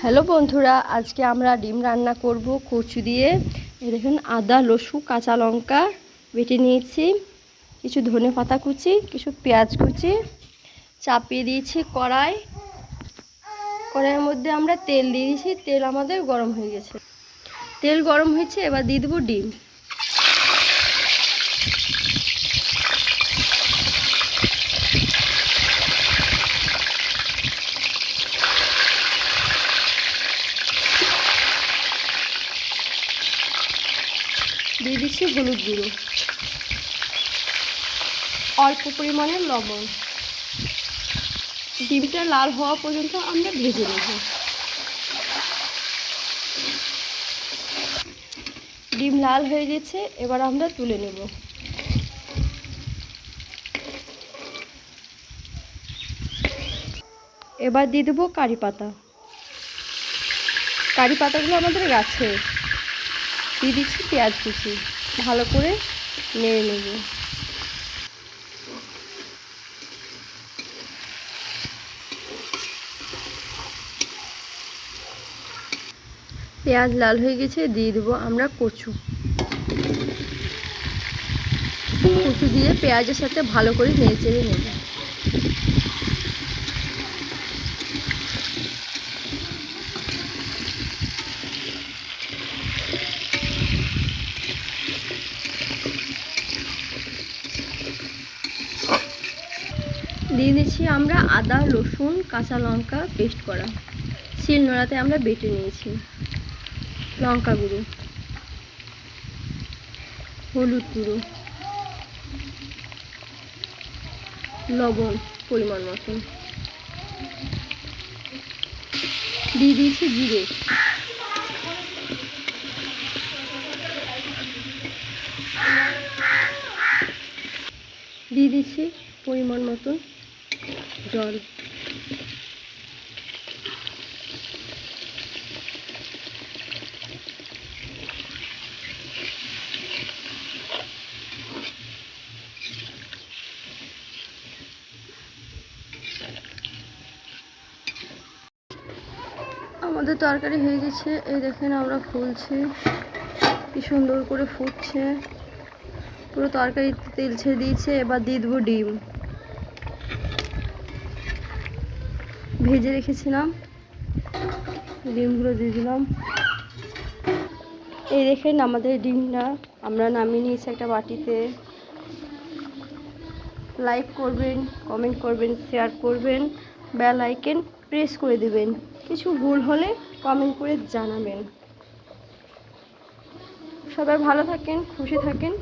Hello বন্ধুরা, আজকে আমরা ডিম রান্না করব কচু দিয়ে। এই দেখুন, আদা রসুন কাঁচা লঙ্কা বেটে নিয়েছি, কিছু ধনে পাতা কুচি, কিছু পেঁয়াজ কুচি, চাপিয়ে দিয়েছি কড়াইয়ের মধ্যে আমরা তেল দিয়ে দিয়েছি। তেল আমাদের গরম হয়ে গেছে, তেল গরম হয়েছে, এবার দিয়ে দেবো ডিম। দিয়ে দিচ্ছি হলুদ গুঁড়ো, অল্প পরিমাণে লবণ। ডিমটা লাল হওয়া পর্যন্ত আমরা ভেজে নেব। ডিম লাল হয়ে গেছে, এবার আমরা তুলে নেব। এবার দিয়ে দেবো কারি পাতা। কারি পাতাগুলো আমাদের গাছে। দিয়ে দিচ্ছি পেঁয়াজ কুচি, ভালো করে নেড়ে নেব। পেঁয়াজ লাল হয়ে গেছে, দিয়ে দেবো আমরা কচু দিয়ে পেঁয়াজের সাথে ভালো করে নেড়ে চেড়ে নেব। দিয়ে দিচ্ছি আমরা আদা রসুন কাঁচা লঙ্কা পেস্ট করা, শিলনোড়াতে আমরা বেটে নিয়েছি। লঙ্কা গুঁড়ো, হলুদ গুঁড়ো, লবণ পরিমাণ মতন, দিয়ে দিয়েছি জিরে, দিয়ে দিচ্ছি পরিমাণ মতন জল। আমাদের তরকারি হয়ে গেছে, এই দেখেন আমরা ফুলছি, কি সুন্দর করে ফুটছে, পুরো তরকারিতে তেল ছেড়ে দিয়েছে। এবার দিয়ে দেবো ডিম, ভেজে রেখেছিলাম, ডিমগুলো দিয়ে দিলাম। এই দেখেন আমাদের ডিমটা আমরা নামিয়ে নিয়েছি একটা বাটিতে। লাইক করবেন, কমেন্ট করবেন, শেয়ার করবেন, বেল আইকন প্রেস করে দেবেন। কিছু ভুল হলে কমেন্ট করে জানাবেন। সবাই ভালো থাকেন, খুশি থাকেন।